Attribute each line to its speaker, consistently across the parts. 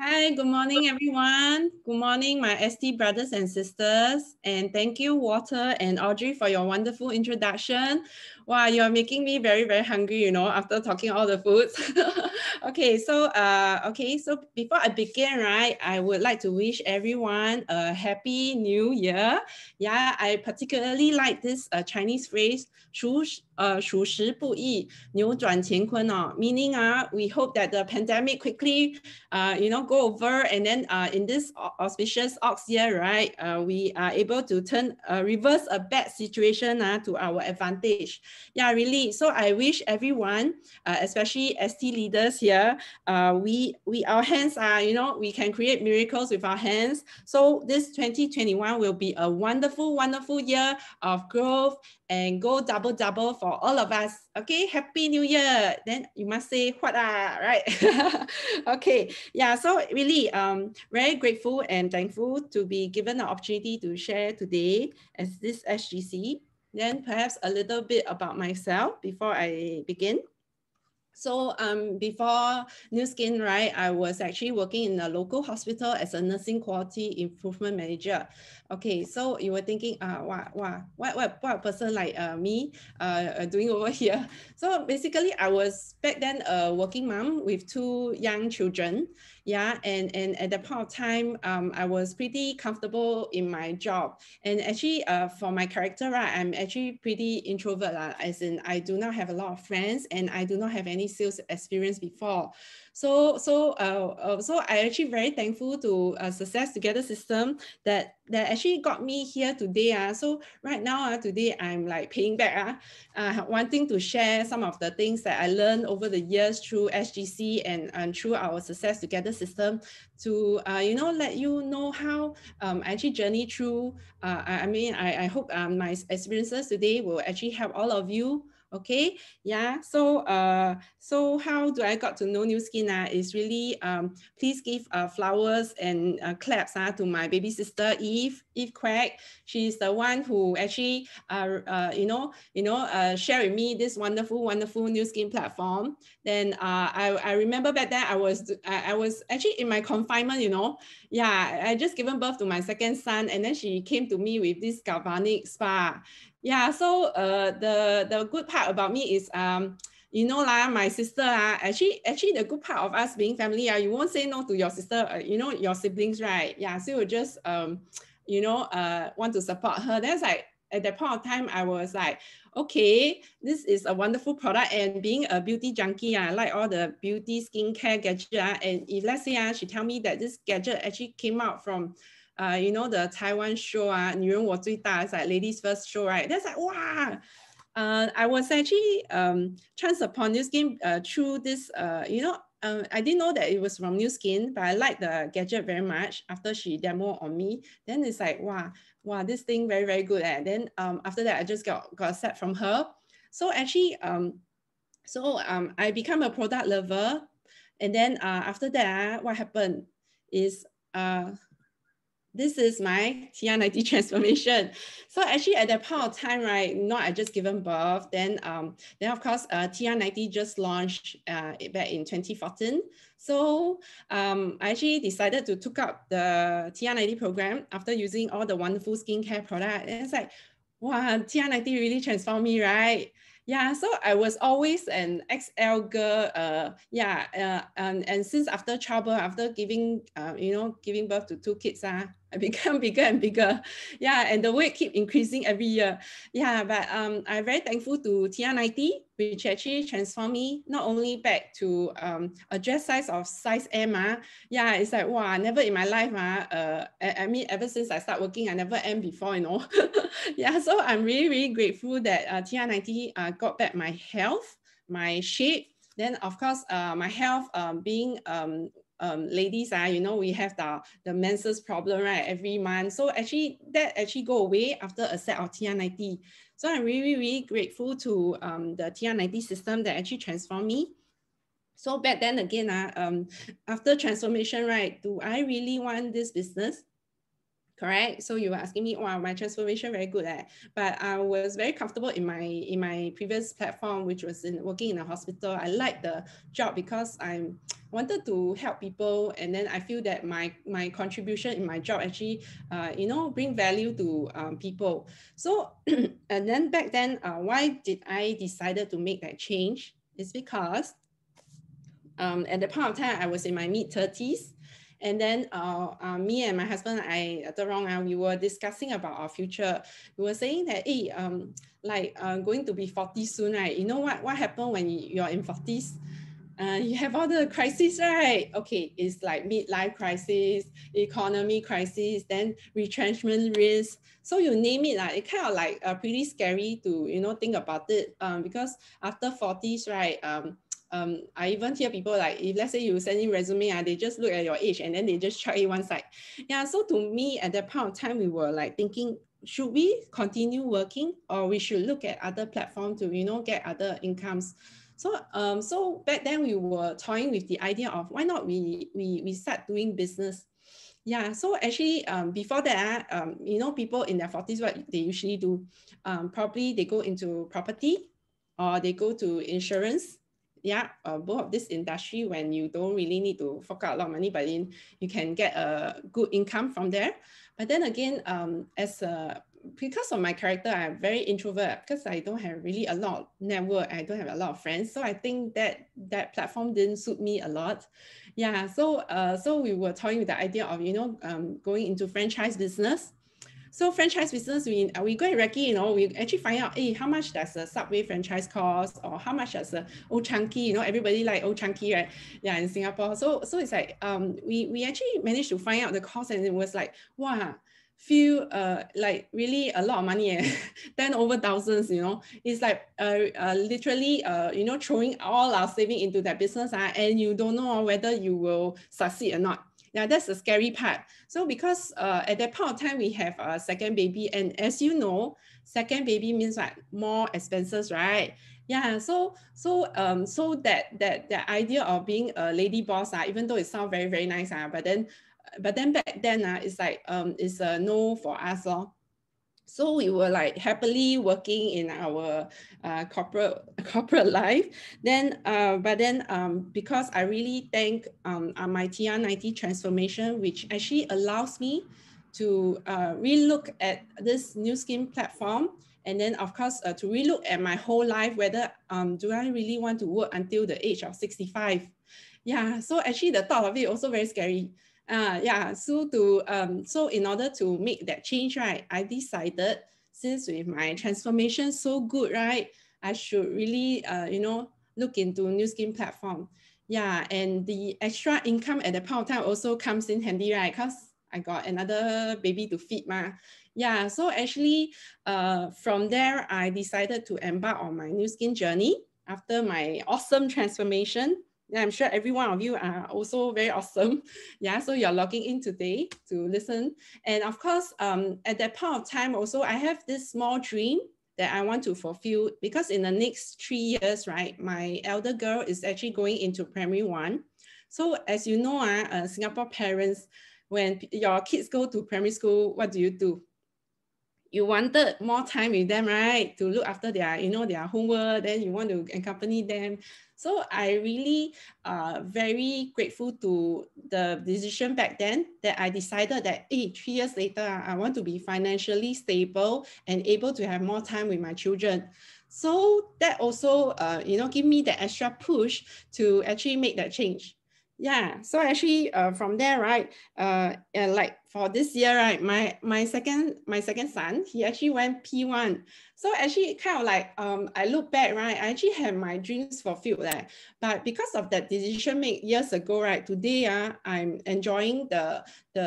Speaker 1: Hi, good morning, everyone. Good morning, my ST brothers and sisters. And thank you, Walter and Audrey, for your wonderful introduction. Wow, you're making me very, very hungry, after talking all the foods. So before I begin, right, I would like to wish everyone a happy new year. Yeah, I particularly like this Chinese phrase, 属实不易,扭转乾坤, meaning we hope that the pandemic quickly go over, and then in this auspicious ox year, right, we are able to reverse a bad situation to our advantage. Yeah, really. So I wish everyone, especially ST leaders here, our hands are, we can create miracles with our hands. So this 2021 will be a wonderful, wonderful year of growth and go double double for all of us. Okay, happy new year. Then you must say what right? Okay, yeah, so really very grateful and thankful to be given the opportunity to share today as this SGC. Then perhaps a little bit about myself before I begin. So before Nu Skin, right, I was actually working in a local hospital as a nursing quality improvement manager. Okay, so you were thinking, what person like me doing over here? So basically, I was back then a working mom with 2 young children. Yeah, and at that point of time, I was pretty comfortable in my job. And actually, for my character, right, I'm actually pretty introvert, as in I do not have a lot of friends and I do not have any sales experience before. So I actually very thankful to Success Together system that actually got me here today. So right now, today I'm like paying back, wanting to share some of the things that I learned over the years through SGC and through our Success Together system to let you know how I actually journey through. I hope my experiences today will actually help all of you. Okay, yeah. So how do I got to know Nu Skin? Is really please give flowers and claps to my baby sister Eve Quek. She's the one who actually share with me this wonderful Nu Skin platform. Then I remember back then I was actually in my confinement. Yeah, I just given birth to my second son, and then she came to me with this galvanic spa. Yeah, so the good part about me is my sister actually the good part of us being family you won't say no to your sister, your siblings, right? Yeah, so you just want to support her. That's like at that point of time I was like, okay, this is a wonderful product, and being a beauty junkie, I like all the beauty skincare gadget, and if let's say she tell me that this gadget actually came out from the Taiwan show, 女人我最大, it's like ladies first show, right? That's like, wow. I was actually chanced upon Nu Skin through this, I didn't know that it was from Nu Skin, but I like the gadget very much after she demo on me. Then it's like, wow, this thing very, very good. Then after that, I just got a set from her. So actually, I become a product lover. And then after that, what happened is, this is my TR90 transformation. So actually at that point of time, right, I just given birth. Then of course, TR90 just launched back in 2014. So I actually decided to took up the TR90 program after using all the wonderful skincare product. And it's like, wow, TR90 really transformed me, right? Yeah, so I was always an XL girl. And since after childbirth, after giving birth to 2 kids, I become bigger and bigger. Yeah, and the weight keep increasing every year. Yeah, but I'm very thankful to TR90, which actually transformed me not only back to a dress size of size M. Yeah, it's like, wow, never in my life. I mean, ever since I start working, I never M before, Yeah, so I'm really, really grateful that TR90 got back my health, my shape. Then, of course, my health being ladies, we have the menses problem, right, every month. So actually, that actually go away after a set of TR90. So I'm really, really grateful to the TR90 system that actually transformed me. So back then again, after transformation, right, do I really want this business? Correct. So you were asking me, wow, my transformation very good but I was very comfortable in my previous platform, which was working in a hospital. I like the job because I'm wanted to help people, and then I feel that my contribution in my job actually, you know, bring value to people. So and then back then, why did I decided to make that change? It's because at the point of time I was in my mid-30s, and then me and my husband, we were discussing about our future. We were saying that, hey, going to be 40 soon, right? You know what happened when you're in 40s? You have all the crises, right? Okay, it's like midlife crisis, economy crisis, then retrenchment risk. So you name it, it kind of like pretty scary to, you know, think about it, because after 40s, right? I even hear people like, if let's say you send in resume, they just look at your age and then they just chuck it one side. Yeah, so to me at that point of time, we were like thinking, should we continue working, or we should look at other platforms to, you know, get other incomes? So back then we were toying with the idea of why not we start doing business. Yeah, so actually before that, you know, people in their 40s, what they usually do, probably they go into property or they go to insurance. Yeah, both of this industry, when you don't really need to fork out a lot of money, but then you can get a good income from there. But then again, because of my character, I'm very introvert, because I don't have really a lot of network. I don't have a lot of friends. So I think that platform didn't suit me a lot. Yeah, so we were toying with the idea of, you know, going into franchise business. So franchise business, we go and recce, you know, we actually find out, hey, how much does a Subway franchise cost, or how much does a Old Chunky, you know, everybody like Old Chunky, right? Yeah, in Singapore. So it's like, we actually managed to find out the cost, and it was like, wow, feel like really a lot of money, 10 over thousands, you know. It's like literally, you know, throwing all our saving into that business, and you don't know whether you will succeed or not. Yeah, that's the scary part. So because at that point of time, we have a second baby, and as you know, second baby means like more expenses, right? Yeah, so that idea of being a lady boss, even though it sounds very, very nice, but then back then, it's like it's a no for us. So we were like happily working in our corporate life. Then, but then because I really thank my TR90 transformation, which actually allows me to relook at this new scheme platform. And then of course, to relook at my whole life, whether do I really want to work until the age of 65? Yeah, so actually the thought of it also very scary. Yeah, so in order to make that change, right, I decided, since with my transformation so good, right, I should really you know, look into new scheme platform. Yeah, and the extra income at the point of time also comes in handy, right, because I got another baby to feed Yeah, so actually from there I decided to embark on my new scheme journey after my awesome transformation. Yeah, I'm sure every one of you are also very awesome. Yeah, so you're logging in today to listen. And of course, at that point of time also, I have this small dream that I want to fulfill, because in the next 3 years, right, my elder girl is actually going into primary 1. So as you know, Singapore parents, when your kids go to primary school, what do? You wanted more time with them, right? To look after their, you know, their homework, then you want to accompany them. So I really very grateful to the decision back then that I decided that, hey, 3 years later, I want to be financially stable and able to have more time with my children. So that also, you know, give me the extra push to actually make that change. Yeah, so actually from there, right, like for this year, right, my second son, he actually went P1. So actually kind of like I look back, right, I actually have my dreams fulfilled there. But because of that decision made years ago, right, today I'm enjoying the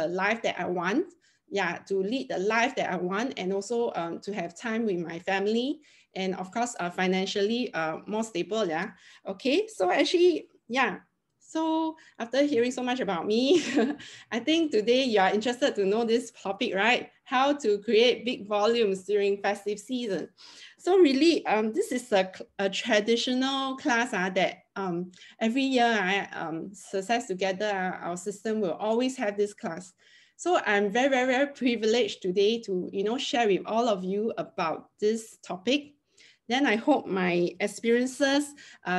Speaker 1: life that I want. Yeah, to lead the life that I want, and also to have time with my family, and of course financially more stable. Yeah, okay, so actually, yeah. So after hearing so much about me, I think today you are interested to know this topic, right? How to create big volumes during festive season. So really, this is a traditional class that every year, Success Together, our system will always have this class. So I'm very, very, very privileged today to, you know, share with all of you about this topic. Then I hope my experiences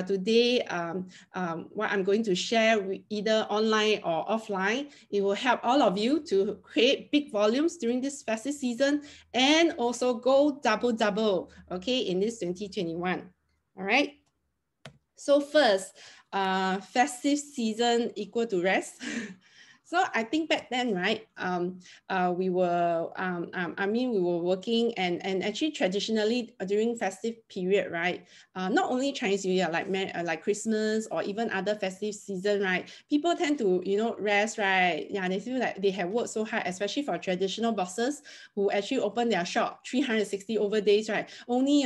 Speaker 1: today, what I'm going to share either online or offline, it will help all of you to create big volumes during this festive season and also go double, okay, in this 2021. All right. So first, festive season equal to rest. So I think back then, right, we were, we were working and actually traditionally during festive period, right, not only Chinese New Year, like Christmas or even other festive season, right, people tend to, rest, right? Yeah, they feel like they have worked so hard, especially for traditional bosses who actually open their shop 360 over days, right? Only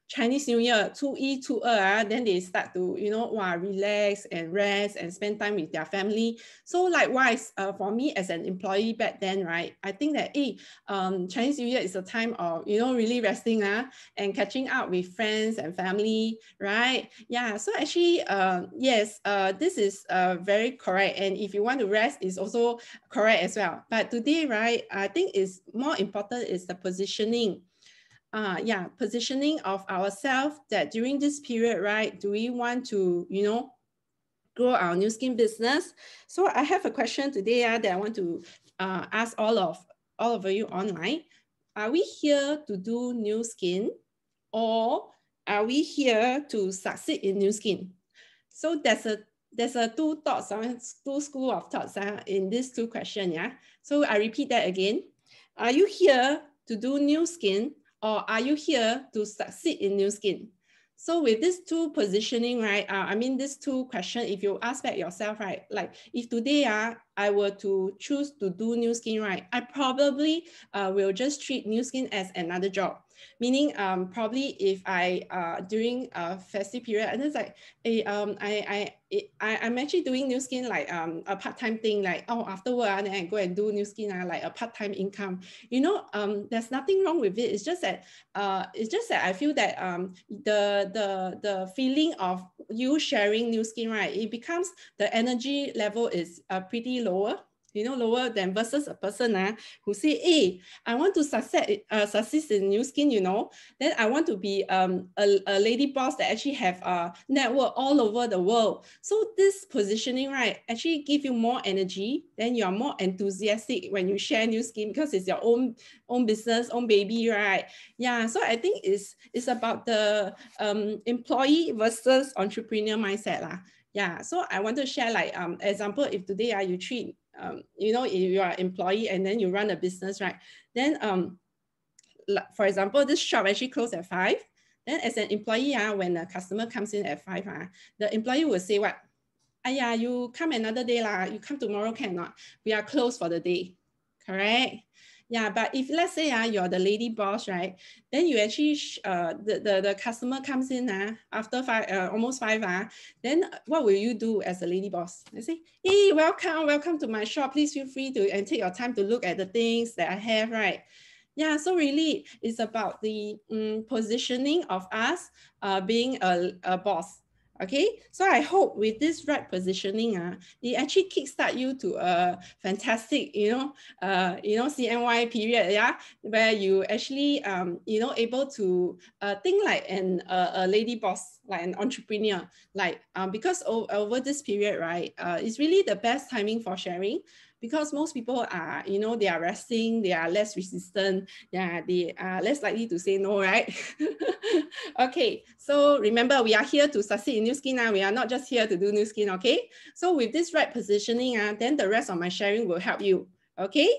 Speaker 1: Chinese New Year, 初一, 初二, then they start to, relax and rest and spend time with their family. So likewise, for me as an employee back then, right, I think that, Chinese New Year is a time of, really resting and catching up with friends and family, right? Yeah, so actually, yes, this is very correct. And if you want to rest, is also correct as well. But today, right, I think is more important is the positioning. Positioning of ourselves that during this period, right, do we want to, grow our new skin business? So I have a question today that I want to ask all of you online. Are we here to do new skin, or are we here to succeed in new skin? So there's a two thoughts, two school of thoughts in these two questions. Yeah. So I repeat that again. Are you here to do new skin, or are you here to succeed in new skin? So with these two positioning, right? These two questions, if you ask back yourself, right? Like if today I were to choose to do new skin, right? I probably will just treat new skin as another job. Meaning probably if I during a festive period, and it's like I'm actually doing new skin like a part-time thing, like after work then I go and do new skin like a part-time income. There's nothing wrong with it. It's just that I feel that the feeling of you sharing new skin, right, it becomes the energy level is pretty lower, lower than versus a person who say, hey, I want to succeed in new skin, then I want to be a lady boss that actually have a network all over the world. So this positioning, right, actually give you more energy, then you are more enthusiastic when you share new skin because it's your own business, own baby, right? Yeah, so I think it's about the employee versus entrepreneur mindset lah. Yeah, so I want to share like example, if today you treat if you are an employee and then you run a business, right? Then for example, this shop actually closed at 5. Then as an employee, when a customer comes in at 5, the employee will say what? You come another day lah. You come tomorrow cannot. We are closed for the day. Correct? Yeah, but if let's say you're the lady boss, right? Then you actually the customer comes in after 5, almost 5 then what will you do as a lady boss? I say, hey, welcome to my shop. Please feel free to and take your time to look at the things that I have, right? Yeah, so really it's about the positioning of us being a boss. Okay, so I hope with this right positioning, it actually kickstart you to a fantastic, CNY period, yeah, where you actually, able to think like a lady boss, like an entrepreneur, like because over this period, right, it's really the best timing for sharing. Because most people are, they are resting, they are less resistant, yeah, they are less likely to say no, right? Okay, so remember, we are here to succeed in new skin. We are not just here to do new skin, okay? So with this right positioning, then the rest of my sharing will help you, okay?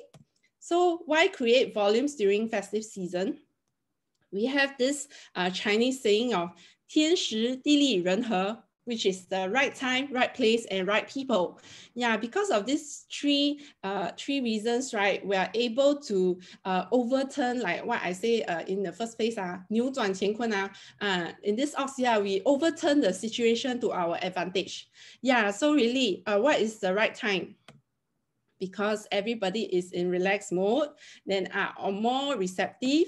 Speaker 1: So why create volumes during festive season? We have this Chinese saying of 天时地利人和, which is the right time, right place, and right people. Yeah, because of these three reasons, right, we are able to overturn, like what I say in the first place, 扭转乾坤, in this ox, we overturn the situation to our advantage. Yeah, so really, what is the right time? Because everybody is in relaxed mode, then are more receptive,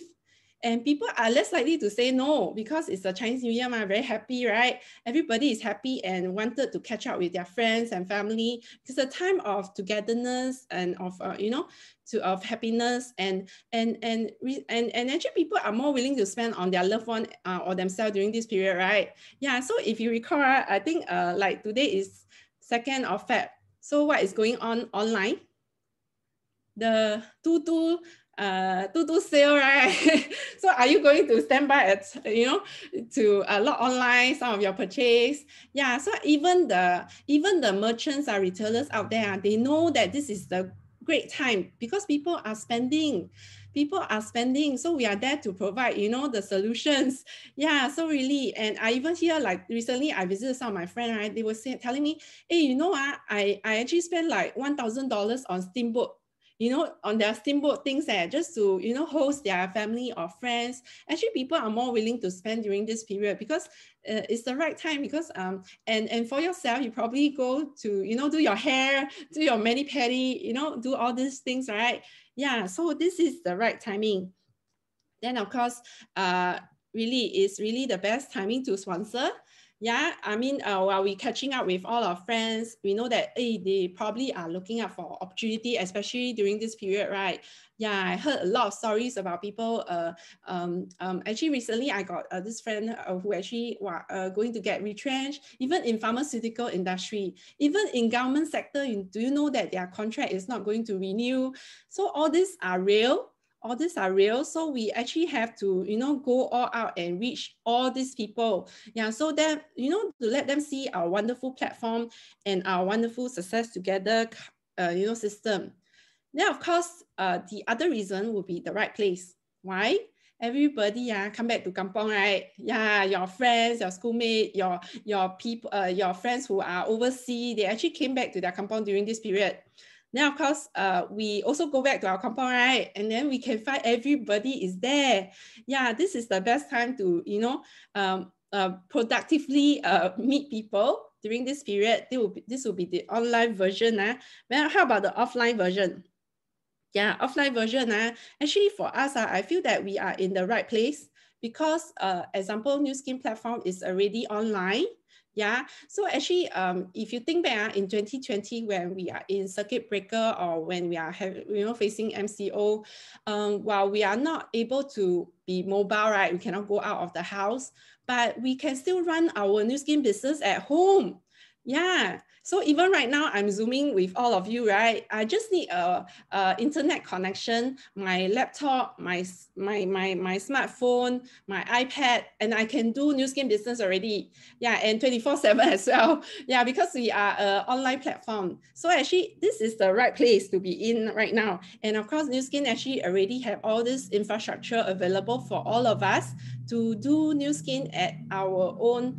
Speaker 1: And people are less likely to say no because it's a Chinese New Year, very happy, right? Everybody is happy and wanted to catch up with their friends and family. It's a time of togetherness and of, of happiness, and actually people are more willing to spend on their loved one or themselves during this period, right? Yeah, so if you recall, I think like today is 2nd of Feb. So what is going on online? The Tutu sale, right? So are you going to stand by at, to log online some of your purchase? Yeah, so even the merchants or retailers out there, they know that this is the great time because people are spending. So we are there to provide, the solutions. Yeah, so really, and I even hear, like recently I visited some of my friends, right? They were telling me, hey, I actually spent like $1,000 on Steamboat, on their Steamboat things just to, host their family or friends. Actually, people are more willing to spend during this period because it's the right time, because and for yourself, you probably go to, do your hair, do your mani-pedi, do all these things, right? Yeah, so this is the right timing. Then of course, really is really the best timing to sponsor. Yeah, I mean, while we catching up with all our friends, we know that they probably are looking out for opportunity, especially during this period, right? Yeah, I heard a lot of stories about people. Actually, recently I got this friend who actually going to get retrenched, even in pharmaceutical industry, even in government sector. Do you know that their contract is not going to renew? So all these are real. All these are real, so we actually have to go all out and reach all these people, yeah, so that to let them see our wonderful platform and our wonderful success together system. Then of course the other reason would be the right place. Why? Everybody come back to kampong, right? Yeah, your friends, your schoolmates, your people, your friends who are overseas, they actually came back to their kampong during this period. Then of course, we also go back to our kampong, right? And then we can find everybody is there. Yeah, this is the best time to, productively meet people during this period. This will be the online version. Well, how about the offline version? Yeah, offline version. Actually, for us, I feel that we are in the right place because, example, New Skin platform is already online. Yeah, so actually, if you think back in 2020, when we are in circuit breaker or when we are facing MCO, while we are not able to be mobile, right? We cannot go out of the house, but we can still run our New Skin business at home. Yeah, so even right now, I'm Zooming with all of you, right? I just need a internet connection, my laptop, my smartphone, my iPad, and I can do New Skin business already. Yeah, and 24/7 as well. Yeah, because we are an online platform. So actually, this is the right place to be in right now. And of course, New Skin actually already have all this infrastructure available for all of us to do New Skin at our own,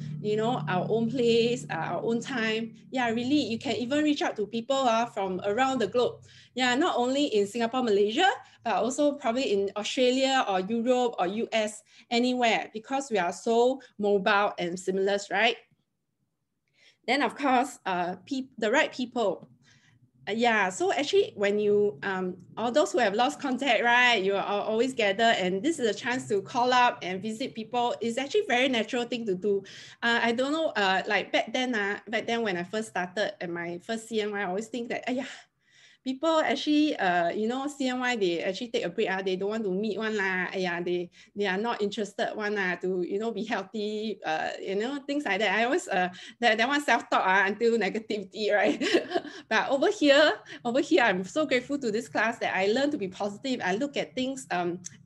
Speaker 1: our own place, our own time. Yeah, really, you can even reach out to people from around the globe. Yeah, not only in Singapore, Malaysia, but also probably in Australia or Europe or US, anywhere, because we are so mobile and seamless, right? Then of course, the right people. Yeah, so actually when you, all those who have lost contact, right, you are always gather, and this is a chance to call up and visit people. It's actually very natural thing to do. I don't know, like back then when I first started at my first CNY, I always think that, people actually, CNY, they actually take a break. They don't want to meet one lah. They are not interested one to, be healthy. Things like that. I always that one self-talk until negativity, right? But over here, I'm so grateful to this class that I learned to be positive. I look at things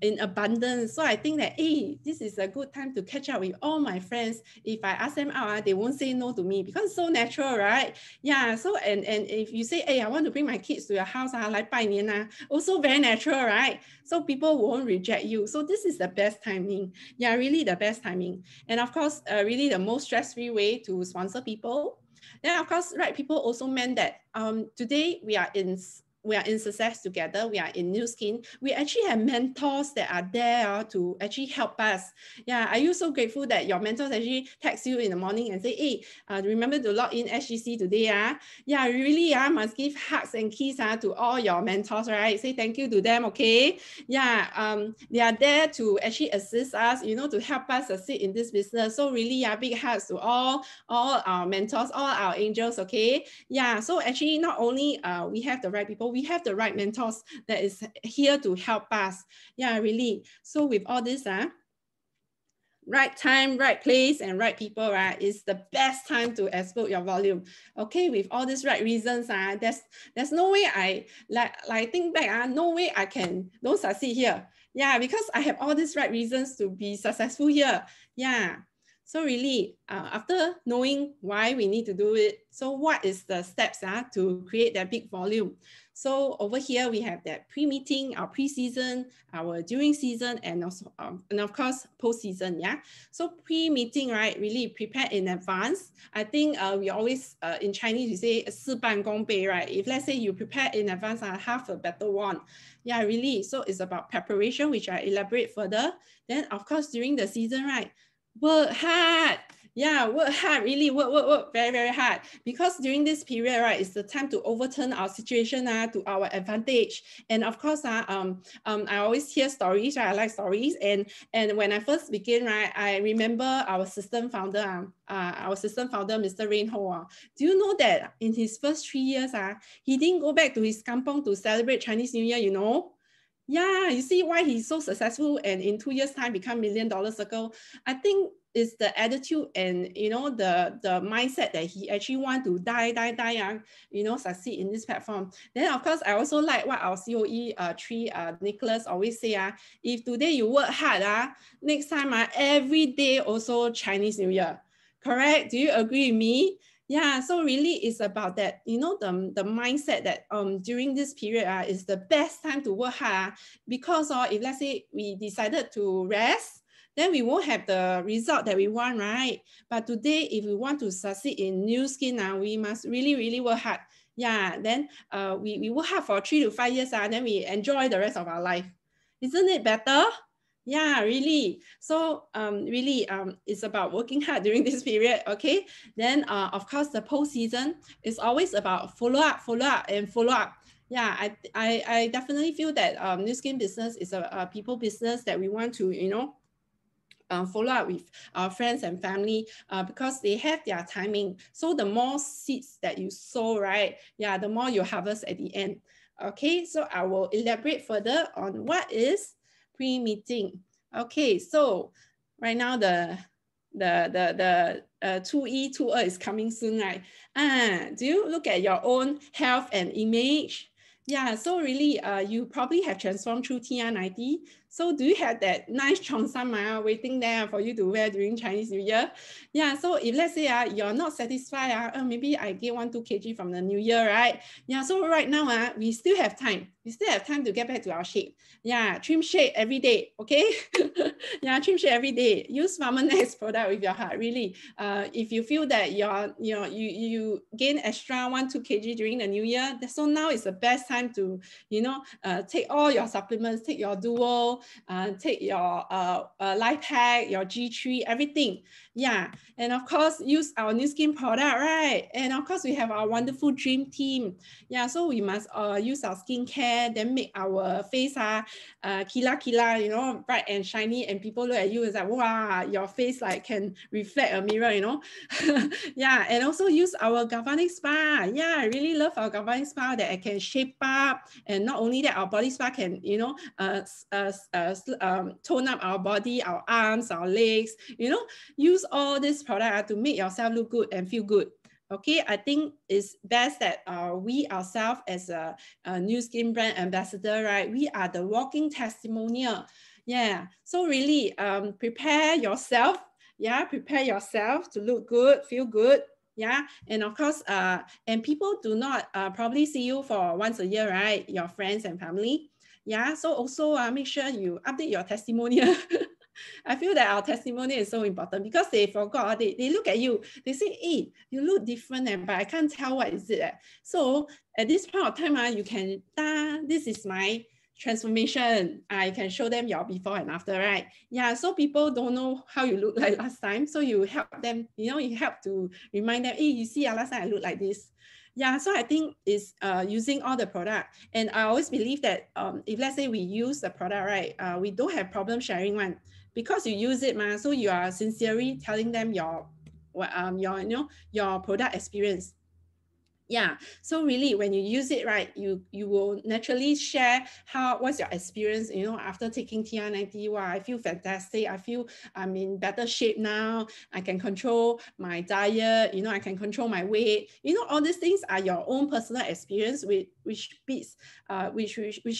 Speaker 1: in abundance. So I think that, hey, this is a good time to catch up with all my friends. If I ask them out, they won't say no to me because it's so natural, right? Yeah. So and if you say, hey, I want to bring my kids to your house, like 拜年, also very natural, right? So people won't reject you. So this is the best timing. Yeah, really the best timing. And of course, really the most stress-free way to sponsor people. Then of course, right people also meant that today we are in we are in success together, we are in New Skin, we actually have mentors that are there to actually help us. Yeah, are you so grateful that your mentors actually text you in the morning and say, hey, remember to log in SGC today? Yeah, really must give hugs and kisses to all your mentors, right? Say thank you to them, okay? Yeah, they are there to actually assist us, you know, to help us succeed in this business. So really, big hugs to all our mentors, all our angels, okay? Yeah, so actually not only we have the right people, we have the right mentors that is here to help us. Yeah, really. So with all this, right time, right place, and right people, right, is the best time to explode your volume. Okay, with all these right reasons, there's no way I think back, no way I don't succeed here. Yeah, because I have all these right reasons to be successful here. Yeah. So really, after knowing why we need to do it, so what is the steps to create that big volume? So over here, we have that pre-meeting, our pre-season, our during season, and also, and of course, post-season, yeah? So pre-meeting, right, really prepare in advance. I think we always, in Chinese, we say 事半功倍, right? If let's say you prepare in advance, half a better one. Yeah, really. So it's about preparation, which I elaborate further. Then, of course, during the season, right, work hard. Yeah, work hard, really work very, very hard. Because during this period, right, it's the time to overturn our situation to our advantage. And of course, I always hear stories, right? I like stories. And when I first began, right, I remember our system founder, Mr. Rainho. Do you know that in his first 3 years, he didn't go back to his kampong to celebrate Chinese New Year, you know? Yeah, you see why he's so successful and in 2 years' time become $1 million circle. I think it's the attitude and, you know, the mindset that he actually want to die, you know, succeed in this platform. Then of course, I also like what our COE Nicholas always say, if today you work hard, next time every day also Chinese New Year. Correct? Do you agree with me? Yeah, so really it's about that, you know, the mindset that during this period is the best time to work hard, because if let's say we decided to rest, then we won't have the result that we want, right? But today, if we want to succeed in New Skin, we must really, really work hard. Yeah, then we work hard for 3 to 5 years, then we enjoy the rest of our life. Isn't it better? Yeah, really. So really, it's about working hard during this period, okay? Then, of course, the post-season is always about follow up. Yeah, I definitely feel that New Skin business is a people business that we want to, you know, follow up with our friends and family because they have their timing. So the more seeds that you sow, right? Yeah, the more you harvest at the end. Okay, so I will elaborate further on what is pre-meeting. Okay, so right now the 2E, 2E is coming soon, right? Do you look at your own health and image? Yeah, so really, you probably have transformed through TR90. So do you have that nice cheongsam waiting there for you to wear during Chinese New Year? Yeah, so if let's say you're not satisfied, maybe I gain 1-2 kg from the New Year, right? Yeah, so right now we still have time. We still have time to get back to our shape. Yeah, trim shade every day, okay? Yeah, trim shade every day. Use Farmernext product with your heart, really. If you feel that you gain extra 1-2 kg during the New Year, so now is the best time to, you know, take all your supplements, take your duo, take your life hack, your G3, everything. Yeah, and of course, use our New Skin product, right? And of course, we have our wonderful dream team. Yeah, so we must use our skincare, then make our face kila, you know, bright and shiny, and people look at you and like, wow, your face like can reflect a mirror, you know. Yeah, and also use our galvanic spa. Yeah, I really love our galvanic spa that I can shape up, and not only that, our body spa can, you know, tone up our body, our arms, our legs, you know, use all this product to make yourself look good and feel good. Okay, I think it's best that we ourselves as a New Skin brand ambassador, right? We are the walking testimonial. Yeah, so really prepare yourself. Yeah, prepare yourself to look good, feel good. Yeah, and of course, and people do not probably see you for once a year, right? Your friends and family. Yeah, so also make sure you update your testimonial. I feel that our testimony is so important because they forgot, they look at you, they say, hey, you look different, but I can't tell what is it. So at this point of time, you can, this is my transformation. I can show them your before and after, right? Yeah, so people don't know how you look like last time. So you help them, you know, you help to remind them, hey, you see, last time I look like this. Yeah, so I think it's using all the product. And I always believe that if let's say we use the product, right, we don't have problem sharing one because you use it, so you are sincerely telling them your you know, your product experience. Yeah, so really when you use it, right, you will naturally share what's your experience, you know, after taking TR90. Wow, I feel fantastic. I feel I'm in better shape now. I can control my diet, you know, I can control my weight. You know, all these things are your own personal experience, which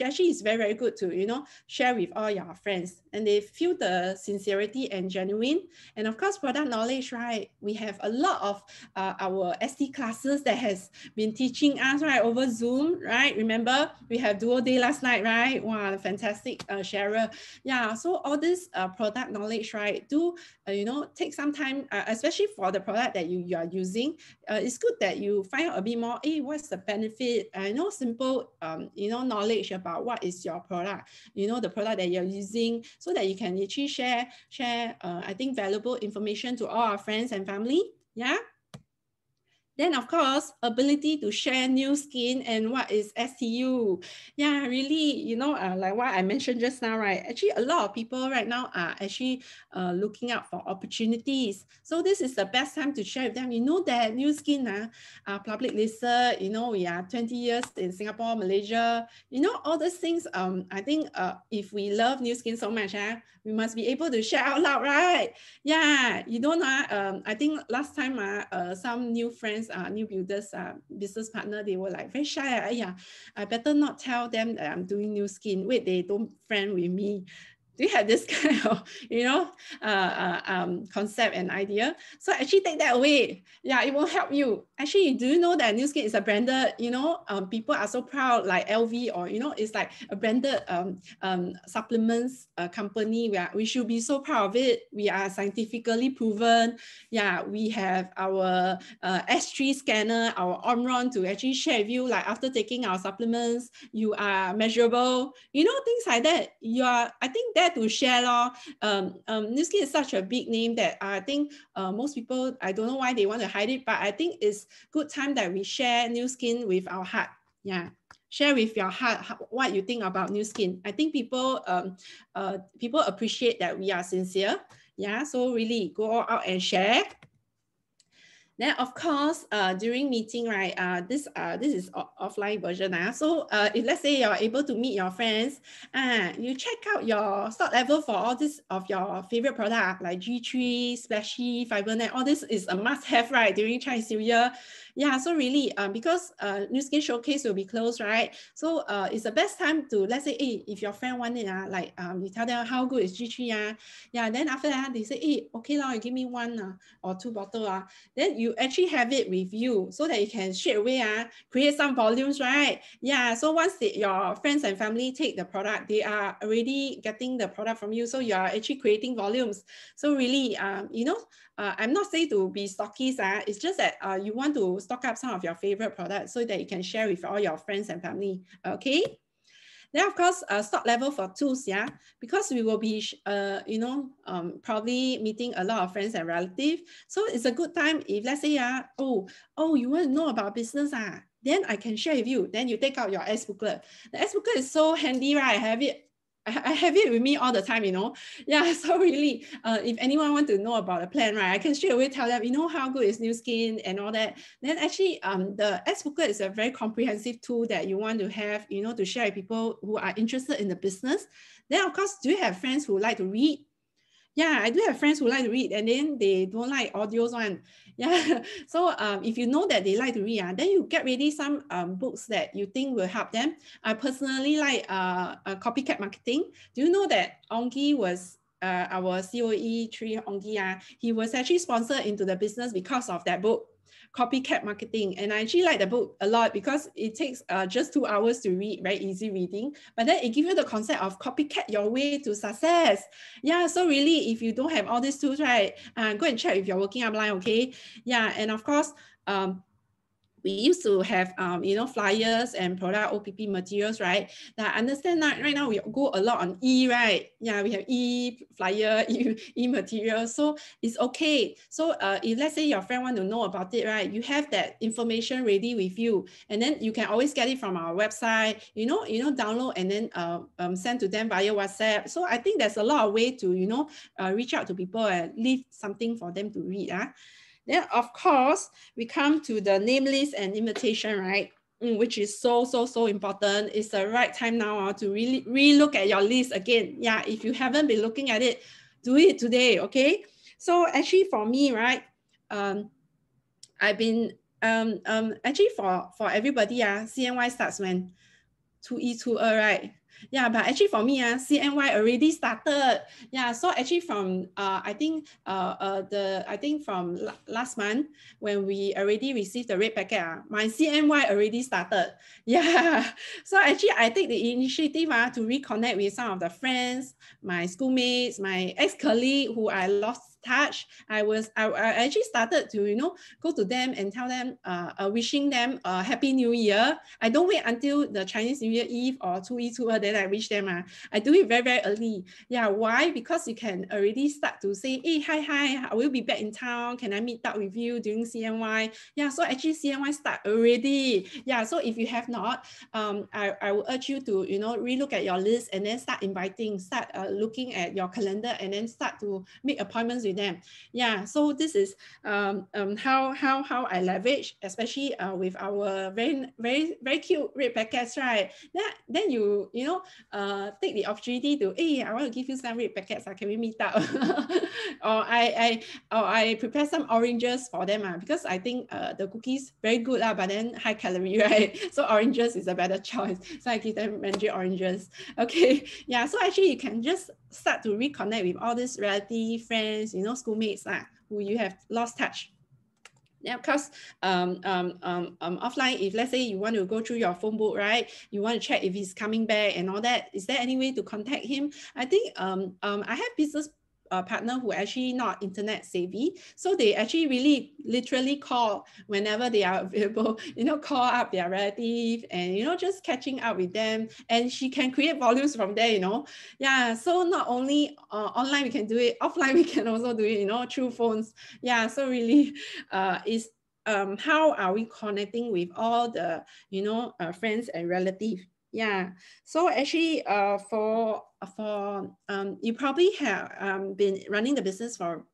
Speaker 1: actually is very, very good to, you know, share with all your friends, and they feel the sincerity and genuine. And of course, product knowledge, right, we have a lot of our ST classes that has been teaching us, right, over Zoom, right? Remember, we have duo day last night, right? Wow, fantastic sharer. Yeah, so all this product knowledge, right, do, you know, take some time, especially for the product that you are using. It's good that you find out a bit more, hey, what's the benefit? You know, simple, you know, knowledge about what is your product, you know, the product that you're using, so that you can actually share, I think, valuable information to all our friends and family. Yeah. Then, of course, ability to share new skin and what is STU. Yeah, really, you know, like what I mentioned just now, right? Actually, a lot of people right now are actually looking out for opportunities. So this is the best time to share with them. You know that new skin public listed, you know, we are 20 years in Singapore, Malaysia, you know, all these things. I think if we love new skin so much, we must be able to share out loud, right? Yeah, you don't know. I think last time some new friends, new builders, business partner, they were like very shy. Yeah, I better not tell them that I'm doing new skin. Wait, they don't friend with me. Do you have this kind of, you know, concept and idea? So actually take that away. Yeah, it won't help you. Actually, do you know that new skin is a branded, you know, people are so proud, like LV, or, you know, it's like a branded supplements company. We should be so proud of it. We are scientifically proven. Yeah, we have our S3 scanner, our Omron, to actually share with you, like after taking our supplements, you are measurable, you know, things like that. You are, I think, there to share. Nu Skin is such a big name that I think most people, I don't know why they want to hide it, but I think it's good time that we share Nu Skin with our heart. Yeah, share with your heart what you think about Nu Skin. I think people appreciate that we are sincere. Yeah, so really go out and share. Then, of course, during meeting, right, this is offline version. So if let's say you're able to meet your friends, you check out your stock level for all this of your favorite product like G3, Splashy, FiberNet. All this is a must-have, right, during Chinese New Year. Yeah, so really, because Nu Skin Showcase will be closed, right? So it's the best time to, let's say, hey, if your friend want it, like you tell them how good is G3, yeah, then after that, they say, hey, okay, now you give me one or two bottles, then you actually have it with you so that you can straight away create some volumes, right? Yeah, so once your friends and family take the product, they are already getting the product from you, so you are actually creating volumes. So really, you know, I'm not saying to be stockist, it's just that you want to stock up some of your favorite products so that you can share with all your friends and family, okay? Then, of course, stock level for tools, yeah, because we will be, you know, probably meeting a lot of friends and relatives. So it's a good time if, let's say, you want to know about business, then I can share with you. Then you take out your S booklet. The S booklet is so handy, right? I have it with me all the time, you know. Yeah, so really, if anyone want to know about a plan, right, I can straight away tell them, you know, how good is Nu Skin and all that. Then actually, the S booklet is a very comprehensive tool that you want to have, you know, to share with people who are interested in the business. Then, of course, do you have friends who like to read? Yeah, I do have friends who like to read, and then they don't like audios one. Yeah, so if you know that they like to read, then you get ready some books that you think will help them. I personally like copycat marketing. Do you know that Onggi was our COE 3 Onggi? He was actually sponsored into the business because of that book. Copycat Marketing. And I actually like the book a lot because it takes just 2 hours to read, very easy reading. But then it gives you the concept of copycat your way to success. Yeah, so really, if you don't have all these tools, right, go and check if you're working upline, okay? Yeah, and of course, we used to have, flyers and product OPP materials, right? That I understand that right now we go a lot on right? Yeah, we have flyer, materials, so it's okay. So if let's say your friend want to know about it, right? You have that information ready with you, and then you can always get it from our website, download and then send to them via WhatsApp. So I think there's a lot of way to, reach out to people and leave something for them to read. Then, of course, we come to the name list and invitation, right? Which is so important. It's the right time now to really relook at your list again. Yeah, if you haven't been looking at it, do it today, okay? So actually for me, right, I've been, actually for everybody, CNY starts when 2E2, right? Yeah, but actually for me, CNY already started. Yeah, so actually from I think from last month when we already received the red packet, my CNY already started. Yeah, so actually I take the initiative to reconnect with some of the friends, my schoolmates, my ex-colleague who I lost touch. I actually started to go to them and tell them wishing them a happy new year. I don't wait until the Chinese New Year Eve or 2E2 then I wish them. I do it very early. Yeah, why? Because you can already start to say, hey, hi, I will be back in town. Can I meet up with you during CNY? Yeah, so actually CNY start already. Yeah, so if you have not, I will urge you to relook at your list and then start inviting, start looking at your calendar and then start to make appointments with them. Yeah, so this is how I leverage, especially with our very cute red packets, right? Then you take the opportunity to, hey, I want to give you some red packets. Can we meet up? or I prepare some oranges for them because I think the cookies very good but then high calorie, right? So oranges is a better choice. So I give them mandarin oranges. Okay, yeah. So actually you can just start to reconnect with all these relatives, friends, schoolmates who you have lost touch. Yeah, because offline, if let's say you want to go through your phone book, right? You want to check if he's coming back and all that. Is there any way to contact him? I think I have business partner who actually not internet savvy, so they actually really literally call whenever they are available. Call up their relative and just catching up with them, and she can create volumes from there. Yeah. So not only online we can do it, offline we can also do it. Through phones. Yeah. So really, is how are we connecting with all the friends and relatives. Yeah. So actually for you probably have been running the business for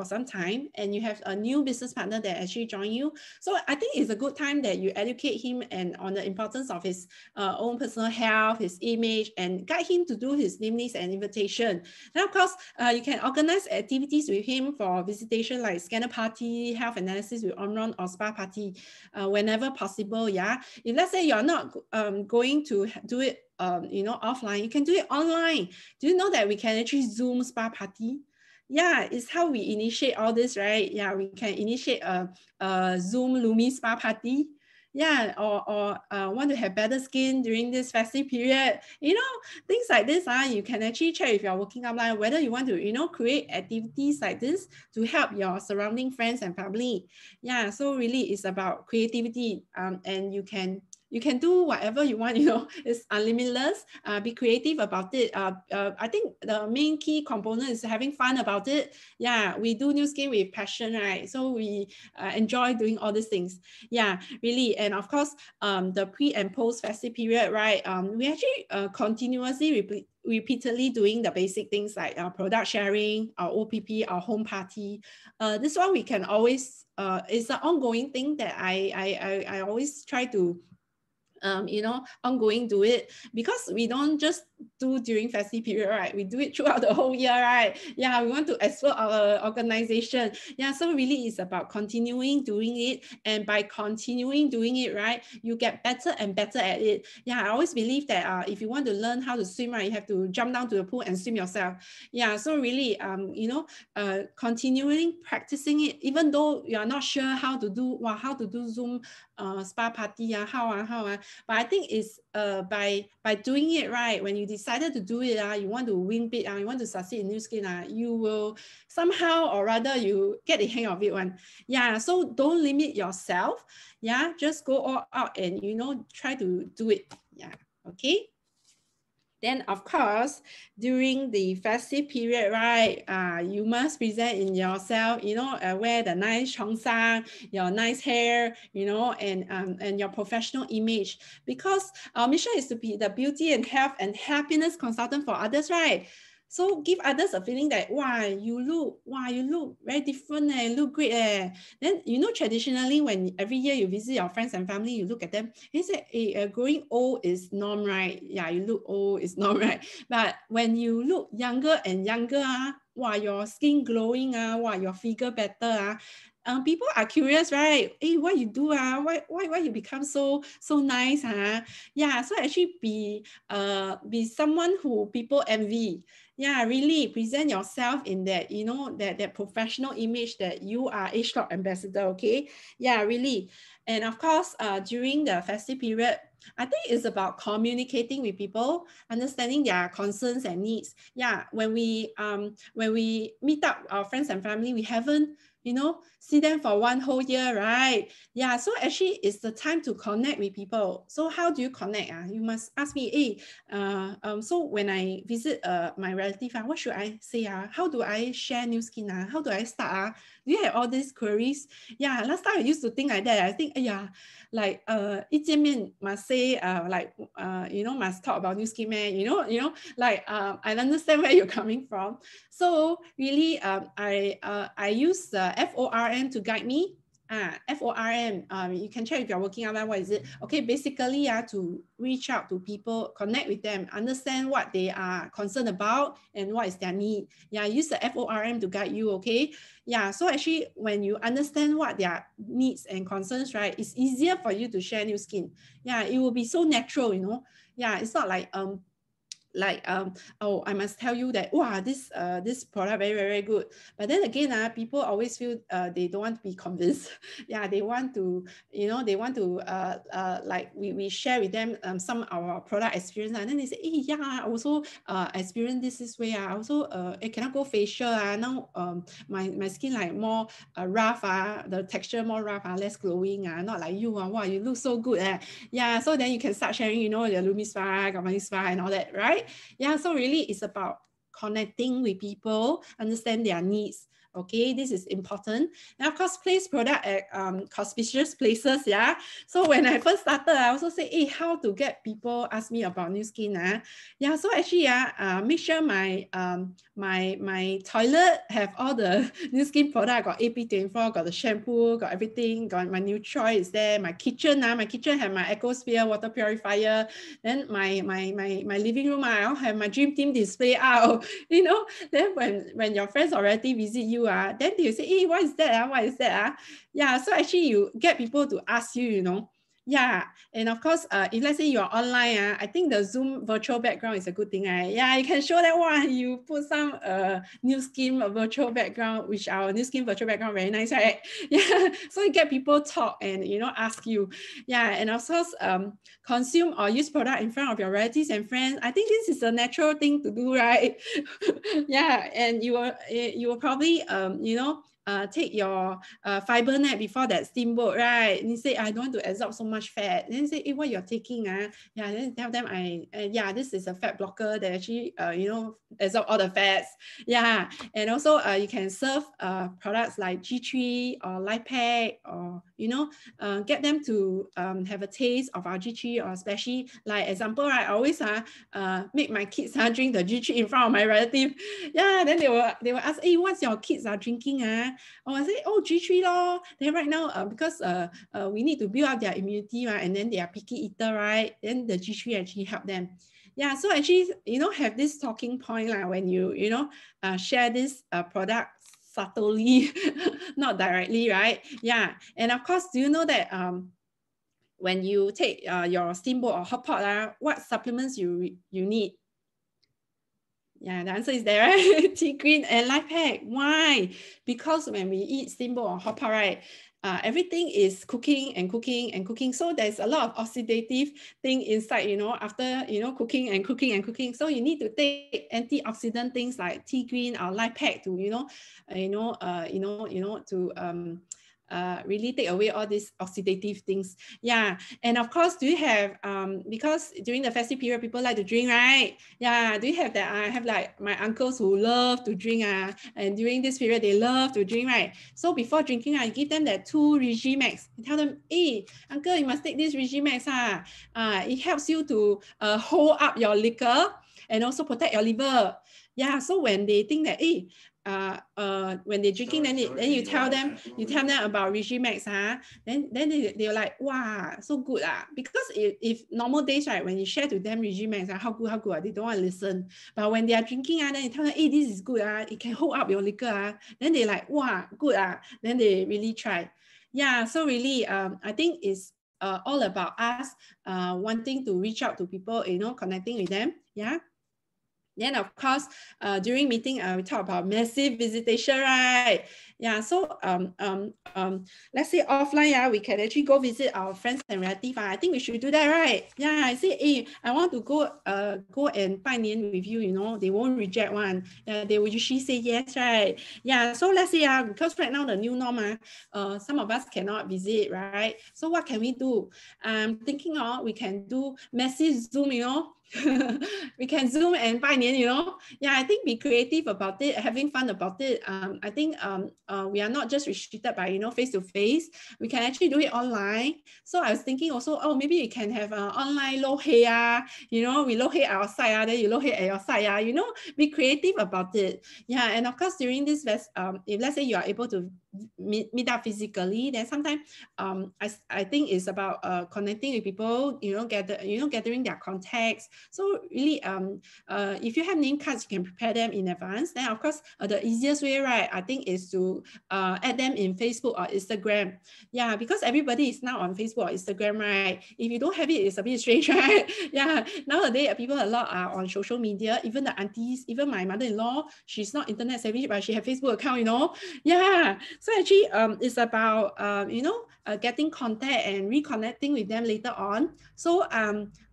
Speaker 1: some time, and you have a new business partner that actually joined you. So I think it's a good time that you educate him and on the importance of his own personal health, his image, and guide him to do his name list and invitation. Now, of course, you can organize activities with him for visitation like scanner party, health analysis with Omron or spa party whenever possible. Yeah. If let's say you're not going to do it offline, you can do it online. Do you know that we can actually Zoom spa party? Yeah, it's how we initiate all this, right? Yeah, we can initiate a Zoom Lumi spa party. Yeah, or want to have better skin during this festive period. Things like this, you can actually check if you're working online whether you want to, create activities like this to help your surrounding friends and family. Yeah, so really it's about creativity, and you can do whatever you want. It's unlimitless. Be creative about it. I think the main key component is having fun about it. Yeah, we do new skin with passion, right? So we enjoy doing all these things. Yeah, really. And of course, the pre and post festive period, right? We actually continuously repeatedly doing the basic things like product sharing, our OPP, our home party. This one we can always, it's an ongoing thing that I always try to you know, ongoing do it, because we don't just do during festive period, right? We do it throughout the whole year, right? Yeah, we want to explore our organization. Yeah, so really it's about continuing doing it, and by continuing doing it, right, you get better and better at it. Yeah, I always believe that if you want to learn how to swim, right, you have to jump down to the pool and swim yourself. Yeah, so really, you know, continuing practicing it, even though you are not sure how to do Zoom spa party, how. But I think it's by doing it, right, when you decided to do it, you want to win big, you want to succeed in Nu Skin, you will somehow or rather you get the hang of it one. Yeah, so don't limit yourself. Yeah, just go all out and, you know, try to do it. Yeah, okay. Then, of course, during the festive period, right, you must present in yourself, you know, wear the nice cheongsam, your nice hair, you know, and your professional image, because our mission is to be the beauty and health and happiness consultant for others, right? So give others a feeling that, you look very different, look great. Then, you know, traditionally, when every year you visit your friends and family, you look at them, he said, hey, growing old is norm, right? Yeah, you look old is norm, right? But when you look younger and younger, your skin glowing, your figure better, people are curious, right? Hey, what you do, why you become so nice, Yeah, so actually be someone who people envy. Yeah, really present yourself in that, you know, that professional image that you are H-Lock ambassador, okay? Yeah, really. And of course, during the festive period, I think it's about communicating with people, understanding their concerns and needs. Yeah, when we meet up our friends and family, we haven't, you know, see them for one whole year, right? Yeah, so actually it's the time to connect with people. So how do you connect? You must ask me, hey, so when I visit my relative, what should I say? How do I share Nu Skin? How do I start? Do you have all these queries? Yeah, last time I used to think like that. I think, yeah, like 一见面 must say like you know, must talk about Nu Skin, man. You know, like I understand where you're coming from. So really, I use the FORM to guide me. FORM, you can check if you're working online, what is it? Okay, basically, to reach out to people, connect with them, understand what they are concerned about and what is their need. Yeah, use the FORM to guide you, okay? Yeah, so actually, when you understand what their needs and concerns, right, it's easier for you to share Nu Skin. Yeah, it will be so natural, you know? Yeah, it's not like, oh, I must tell you that, wow, this product very, very good. But then again, people always feel they don't want to be convinced. Yeah, they want to, you know, they want to like we share with them some of our product experience, and then they say, hey, yeah, I also experience this way. I also I cannot go facial. Now my skin like more rough, the texture more rough, less glowing, not like you. Wow, you look so good. Yeah, so then you can start sharing, you know, the Lumi Spa, Gamani Spa, and all that, right? Yeah, so really it's about connecting with people, understand their needs. Okay, this is important. Now, of course, place product at conspicuous places. Yeah. So when I first started, I also say, hey, how to get people ask me about Nu Skin. Yeah. So actually, make sure my my toilet have all the Nu Skin product. Got AP24, got the shampoo, got everything. Got my Nutroid is there. My kitchen, my kitchen have my Ecosphere water purifier. Then my living room, I have my dream team display out. You know, then when your friends already visit you, then they say, hey, what is that? What is that? Yeah, so actually you get people to ask you, you know. Yeah, and of course, if let's say you're online, I think the Zoom virtual background is a good thing. Yeah, you can show that one. You put some Nu Skin virtual background, which our Nu Skin virtual background very nice, right? Yeah, so you get people talk and, you know, ask you. Yeah, and of course, consume or use product in front of your relatives and friends. I think this is a natural thing to do, right? Yeah, and you will probably you know, take your fiber net before that steamboat, right? And you say, I don't want to absorb so much fat. And then you say, hey, what you're taking? Yeah, then tell them yeah, this is a fat blocker that actually you know, absorb all the fats. Yeah, and also you can serve products like G3 or Lipac, or you know, get them to have a taste of our G3, or especially like example, right? I always make my kids drink the G3 in front of my relative. Yeah, then they will ask, hey, what's your kids are drinking? Oh, I say, oh, G3 lor. Then right now, because we need to build up their immunity, right? And then they are picky eater, right? Then the G3 actually help them. Yeah, so actually, have this talking point when you, share this product subtly, not directly, right? Yeah, and of course, do you know that when you take your steamboat or hot pot, what supplements you need? Yeah, the answer is there, right? Tea green and life pack. Why? Because when we eat steamboat or hot pot, right, everything is cooking and cooking and cooking. So there's a lot of oxidative thing inside, after, cooking and cooking and cooking. So you need to take antioxidant things like tea green or life pack to, to really take away all these oxidative things. Yeah, and of course, do you have, because during the festive period, people like to drink, right? Yeah, do you have that? I have like my uncles who love to drink, and during this period, they love to drink, right? So before drinking, I give them that 2 Regimax and tell them, hey, uncle, you must take this Regimax. It helps you to hold up your liquor and also protect your liver. Yeah, so when they think that, hey, when they're drinking, then you tell them about Regimax, then they're like, wow, so good. Because if normal days, right, when you share to them Regimax, how good, they don't want to listen. But when they are drinking, then you tell them, hey, this is good, it can hold up your liquor, then they like, wow, good, then they really try. Yeah, so really, I think it's all about us wanting to reach out to people, connecting with them. Yeah. Then of course, during meeting, we talk about massive visitation, right? Yeah, so let's say offline, we can actually go visit our friends and relatives. I think we should do that, right? Yeah, I say, hey, I want to go and 拜年 with you, they won't reject one. They will usually say yes, right? Yeah, so let's say, because right now the new norm, some of us cannot visit, right? So what can we do? I'm thinking, we can do massive Zoom, we can Zoom and 拜年, Yeah, I think be creative about it, having fun about it. I think we are not just restricted by, face to face. We can actually do it online. So I was thinking also, maybe we can have online low hair, we low hair outside, then you low hair at your side, be creative about it. Yeah, and of course during this, if let's say you are able to meet up physically, then sometimes I think it's about connecting with people, gathering their contacts. So really, if you have name cards, you can prepare them in advance. Then of course, the easiest way, right, I think is to add them in Facebook or Instagram. Yeah, because everybody is now on Facebook or Instagram, right? If you don't have it, it's a bit strange, right? Yeah, nowadays people a lot are on social media. Even the aunties, even my mother-in-law, she's not internet savvy, but she has Facebook account, Yeah, so actually, it's about getting contact and reconnecting with them later on. So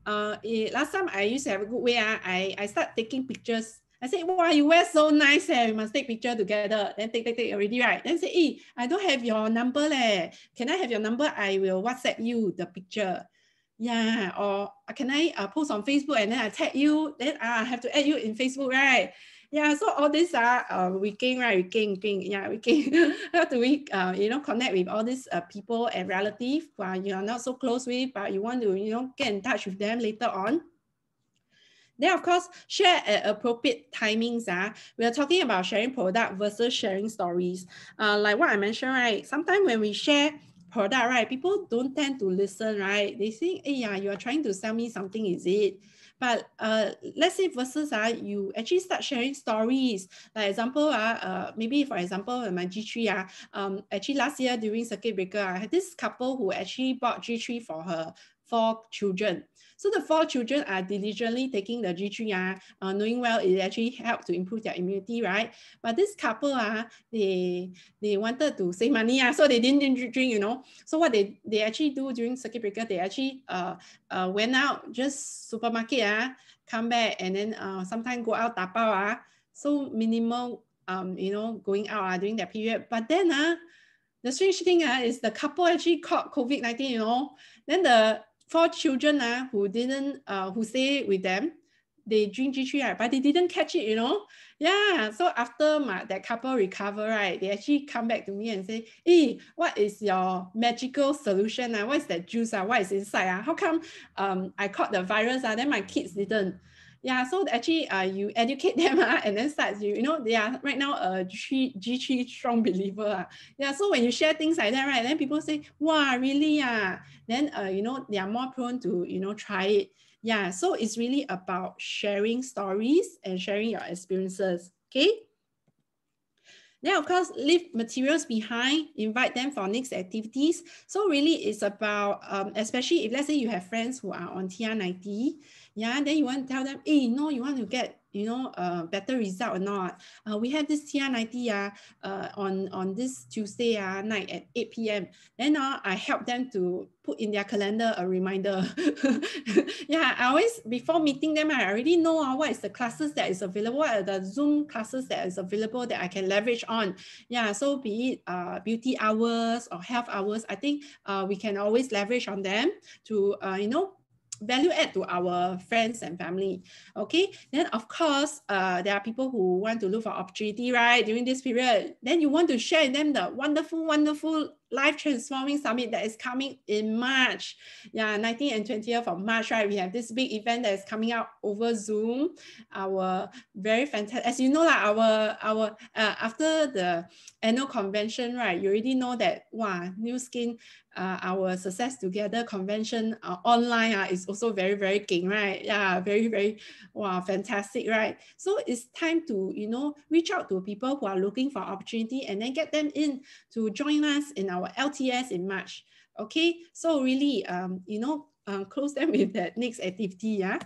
Speaker 1: last time I used to have a good way. I start taking pictures. I say, wow, you wear so nice. We must take picture together. Then take already, right? Then say, hey, I don't have your number. Can I have your number? I will WhatsApp you the picture. Yeah, or can I post on Facebook and then I tag you? Then I have to add you in Facebook, right? Yeah, so all these are weekend, right? Weekend. Yeah, weekend. How do we, connect with all these people and relatives who you are not so close with, but you want to, get in touch with them later on? Then, of course, share at appropriate timings. We are talking about sharing product versus sharing stories. Like what I mentioned, right? Sometimes when we share product, right, people don't tend to listen, right? They think, hey, yeah, you are trying to sell me something, is it? But let's say versus you actually start sharing stories. Like example, maybe for example, my G3, actually last year during circuit breaker, I had this couple who actually bought G3 for her 4 children. So the 4 children are diligently taking the G3, knowing well it actually helped to improve their immunity, right? But this couple, they wanted to save money, so they didn't drink, So what they actually do during circuit breaker, they actually went out, just supermarket, come back, and then sometimes go out tapao, so minimal, going out during that period. But then the strange thing is the couple actually caught COVID-19, Then the 4 children who didn't, who stay with them, they drink G3, but they didn't catch it, Yeah, so after that couple recover, right, they actually come back to me and say, hey, what is your magical solution? What is that juice? What is inside? How come I caught the virus? Then my kids didn't? Yeah, so actually you educate them and then start, you know, they are right now a G3 strong believer. Yeah, so when you share things like that, right, then people say, wow, really? Then, you know, they are more prone to, you know, try it. Yeah, so it's really about sharing stories and sharing your experiences, okay? Then of course, leave materials behind, invite them for next activities. So really it's about, especially if let's say you have friends who are on TR90, yeah, then you want to tell them, hey, no, you want to get, you know, better result or not. We have this TR90 on this Tuesday night at 8 p.m. Then I help them to put in their calendar a reminder. Yeah, I always, before meeting them, I already know what is the classes that is available, what are the Zoom classes that is available that I can leverage on. Yeah, so be it beauty hours or health hours, I think we can always leverage on them to, you know, value add to our friends and family. Okay, then of course there are people who want to look for opportunity, right, during this period. Then you want to share with them the wonderful life transforming summit that is coming in March. Yeah, 19th and 20th of March, right? We have this big event that is coming out over Zoom. Our very fantastic, as you know, like our after the annual convention, right? You already know that wow, New Skin, our Success Together convention online is also very king, right? Yeah, very wow, fantastic, right? So it's time to, you know, reach out to people who are looking for opportunity and then get them in to join us in our LTS in March. Okay, so really, you know, close them with that next activity, yeah.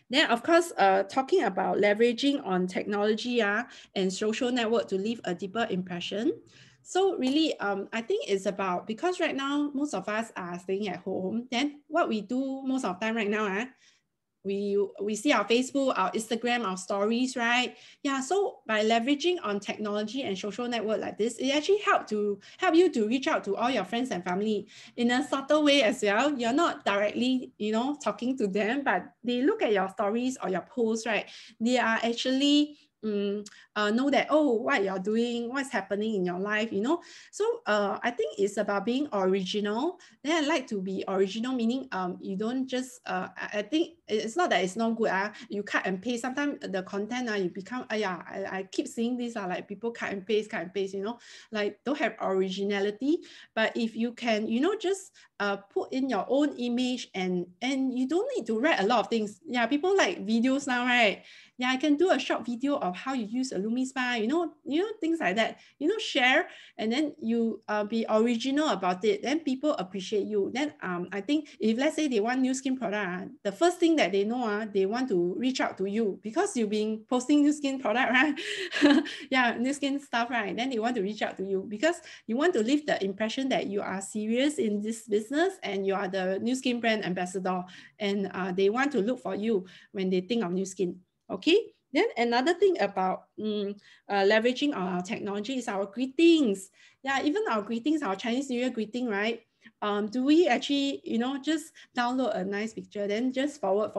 Speaker 1: Then, of course, talking about leveraging on technology and social network to leave a deeper impression. So really, I think it's about, because right now, most of us are staying at home. Then what we do most of the time right now, we see our Facebook, our Instagram, our stories, right? Yeah, so by leveraging on technology and social network like this, it actually help you to reach out to all your friends and family in a subtle way as well. You're not directly, you know, talking to them, but they look at your stories or your posts, right? They are actually know that, oh, what you're doing, what's happening in your life, you know. So I think it's about being original. Then I like to be original, meaning you don't just I think it's not that it's not good. You cut and paste. Sometimes the content you become yeah, I keep seeing these like people cut and paste, you know, like don't have originality. But if you can, you know, just put in your own image and you don't need to write a lot of things. Yeah, people like videos now, right? Yeah, I can do a short video of how you use a Lumi Spa, you know, things like that, you know, share, and then you be original about it. Then people appreciate you. Then I think if let's say they want new skin product, the first thing that they know, they want to reach out to you because you've been posting new skin product, right? Yeah, new skin stuff, right? Then they want to reach out to you because you want to leave the impression that you are serious in this business and you are the new skin brand ambassador, and they want to look for you when they think of new skin. Okay, then another thing about leveraging our technology is our greetings. Yeah, even our greetings, our Chinese New Year greeting, right? Do we actually, you know, just download a nice picture, then just forward?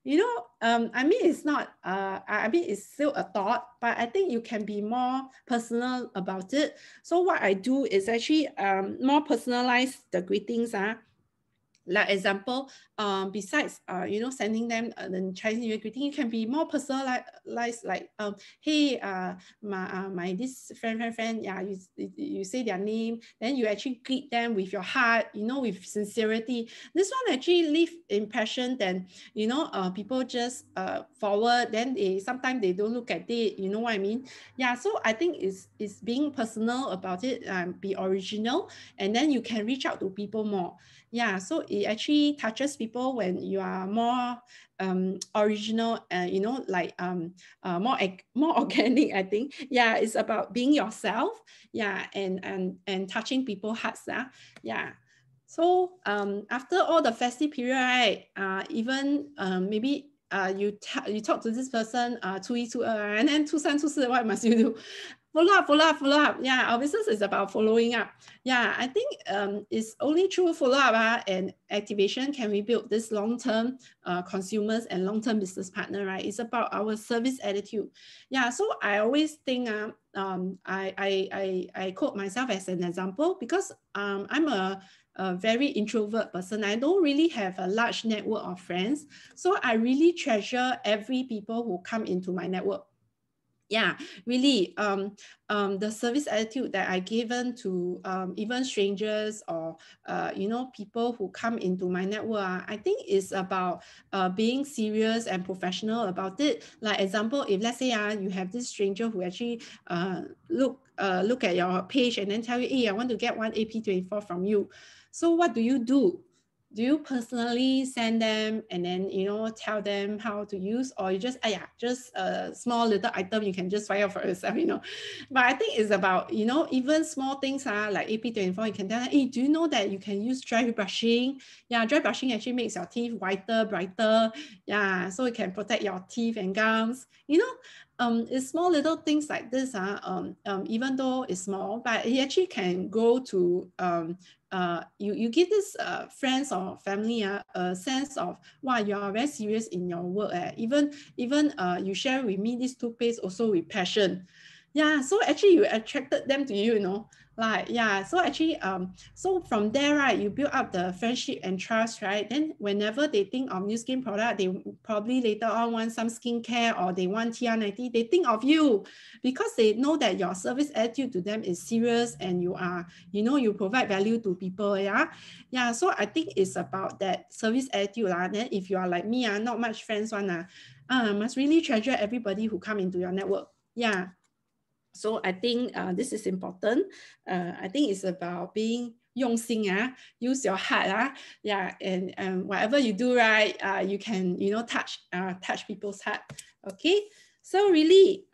Speaker 1: You know, I mean, it's not, I mean, it's still a thought, but I think you can be more personal about it. So what I do is actually more personalize the greetings. Like example, besides you know, sending them the Chinese New Year greeting, you can be more personalized, like hey, my this friend, yeah, you say their name, then you actually greet them with your heart, you know, with sincerity. This one actually leave impression. Then you know, people just forward, then they sometimes they don't look at it, you know what I mean? Yeah, so I think it's being personal about it, be original, and then you can reach out to people more. Yeah, so it actually touches people when you are more original, you know, like more organic, I think. Yeah, it's about being yourself. Yeah, and touching people's hearts. Yeah. So after all the festive period, right, even maybe you talk to this person 初一初二 and then 初三初四, what must you do? Follow up. Yeah, our business is about following up. Yeah, I think it's only through follow up and activation can we build this long-term consumers and long-term business partner, right? It's about our service attitude. Yeah, so I always think I quote myself as an example because I'm a a very introvert person. I don't really have a large network of friends. So I really treasure every people who come into my network. Yeah, really, the service attitude that I given to even strangers or people who come into my network, I think is about being serious and professional about it. Like example, if let's say you have this stranger who actually look at your page and then tell you, hey, I want to get one AP24 from you. So what do you do? Do you personally send them and then tell them how to use, or you just just a small little item you can just find out for yourself, But I think it's about even small things like AP24, you can tell them, hey, do you know that you can use dry brushing? Yeah, dry brushing actually makes your teeth whiter, brighter. Yeah, so it can protect your teeth and gums. It's small little things like this, even though it's small, but it actually can go to you give this friends or family a sense of, wow, you are very serious in your work. Even you share with me this toothpaste also with passion. Yeah, so actually you attracted them to you, like, yeah. So actually, so from there, right, you build up the friendship and trust, right? Then whenever they think of new skin product, they probably later on want some skincare or they want TR90, they think of you because they know that your service attitude to them is serious and you are, you provide value to people. Yeah. So I think it's about that service attitude. Then if you are like me, not much friends must really treasure everybody who come into your network. Yeah. So I think this is important. I think it's about being 用心, use your heart. Yeah, and whatever you do, right, you can, touch people's heart. Okay, so really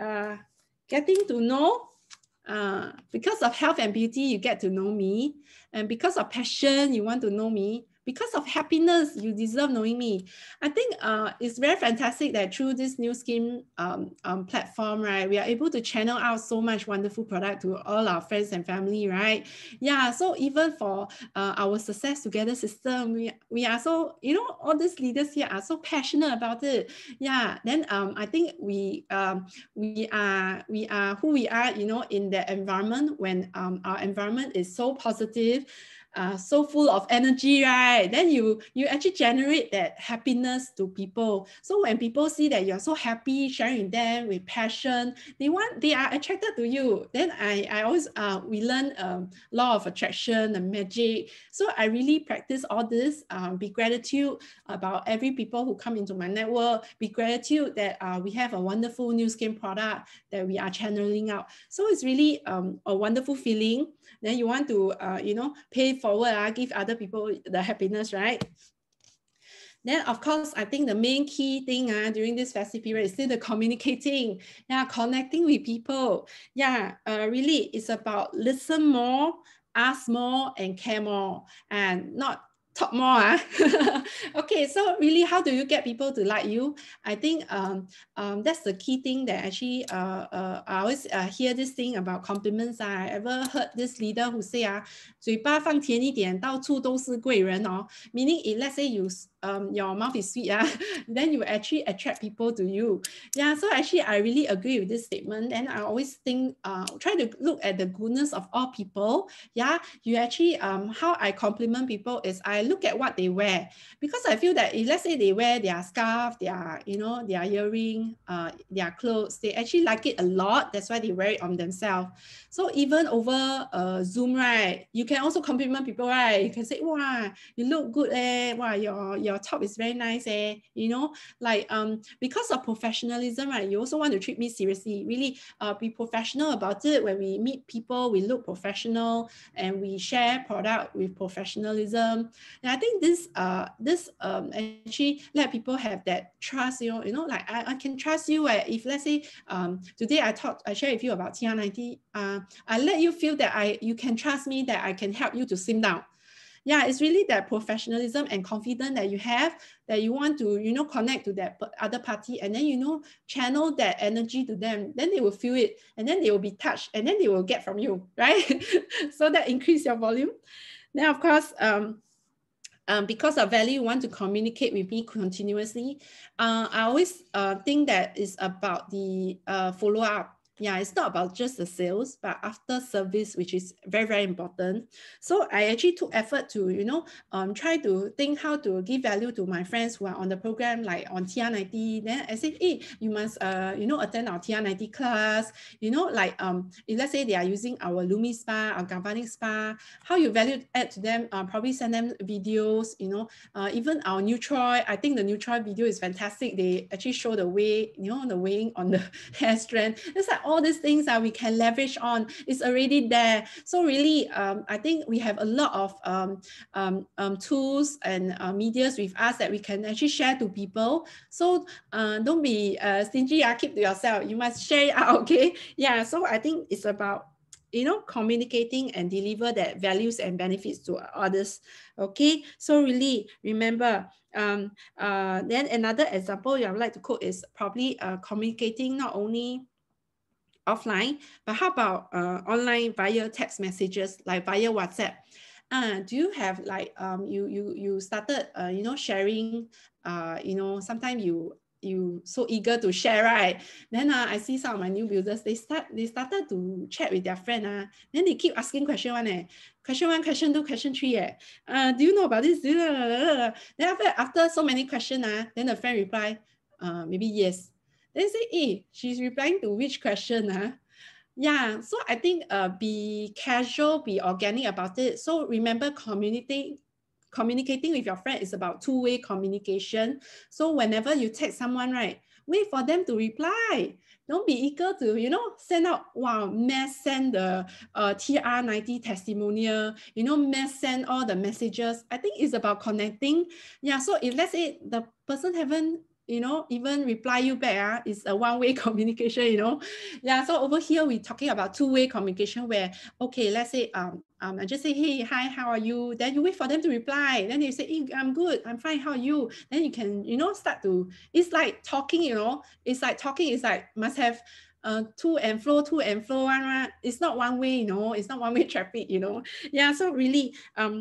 Speaker 1: getting to know, because of health and beauty, you get to know me. And because of passion, you want to know me. Because of happiness, you deserve knowing me. I think it's very fantastic that through this new skin platform, right, we are able to channel out so much wonderful product to all our friends and family, right? Yeah, so even for our Success Together system, we are so, all these leaders here are so passionate about it. Yeah, then I think we are who we are, in the environment when our environment is so positive, so full of energy, right? Then you actually generate that happiness to people. So when people see that you're so happy sharing them with passion, they are attracted to you. Then I always we learn law of attraction, the magic. So I really practice all this. Be gratitude about every people who come into my network. Be gratitude that we have a wonderful new skin product that we are channeling out. So it's really a wonderful feeling. Then you want to pay forward, give other people the happiness, right? Then, of course, I think the main key thing during this festive period is still the communicating, connecting with people. Really, it's about listen more, ask more, and care more, and not talk more. Okay, so really, how do you get people to like you? I think that's the key thing that actually I always hear this thing about compliments. I ever heard this leader who say 嘴巴放甜一点，到处都是贵人哦。Meaning, if let's say your mouth is sweet, then you actually attract people to you. Yeah, so actually I really agree with this statement. And I always think, try to look at the goodness of all people. Yeah, you actually, how I compliment people is I look at what they wear. Because I feel that if let's say they wear their scarf, their earring, their clothes, they actually like it a lot. That's why they wear it on themselves. So even over Zoom, right, you can also compliment people, right? You can say, wow, you look good, wow, your top is very nice, like because of professionalism, right, you also want to treat me seriously. Really be professional about it. When we meet people, we look professional and we share product with professionalism. And I think this actually let people have that trust, like I can trust you. If let's say today I share with you about TR90, I let you feel that you can trust me, that I can help you to slim down. Yeah, it's really that professionalism and confidence that you have, that you want to, connect to that other party, and then, channel that energy to them. Then they will feel it, and then they will be touched, and then they will get from you, right? So that increase your volume. Then of course, because of value, you want to communicate with me continuously. I always think that it's about the follow-up. Yeah, it's not about just the sales, but after service, which is very, very important. So I actually took effort to, try to think how to give value to my friends who are on the program, like on TR90. Then I said, hey, you must, attend our TR90 class. Like if let's say they are using our Lumi Spa, our Galvanic Spa, how you value add to them, probably send them videos, even our Nutroid. I think the Nutroid video is fantastic. They actually show the way, the weighing on the hair strand. It's like all these things that we can leverage on. It's already there. So really, I think we have a lot of tools and medias with us that we can actually share to people. So don't be stingy, keep to yourself. You must share it out, okay? Yeah, so I think it's about communicating and deliver that values and benefits to others. Okay, so really remember, then another example I would like to quote is probably communicating not only offline, but how about online via text messages, like via WhatsApp? Do you have like you started sharing sometimes you so eager to share, right? Then I see some of my new builders, they started to chat with their friend, then they keep asking question one, question one, question two, question three, do you know about this? Then after so many questions, then the friend reply, maybe yes. Then say, hey, she's replying to which question? Yeah, so I think be casual, be organic about it. So remember, communicating with your friend is about two-way communication. So whenever you text someone, right, wait for them to reply. Don't be eager to, send out, wow, mass send the TR90 testimonial, mass send all the messages. I think it's about connecting. Yeah, so if let's say the person haven't even reply you back, it's a one-way communication. Yeah, so over here we're talking about two-way communication where, okay, let's say I just say, hey, hi, how are you? Then you wait for them to reply. Then you say, hey, I'm good, I'm fine, how are you? Then you can, start to, it's like talking, it's like must have to and fro one. It's not one way, it's not one way traffic. Yeah, so really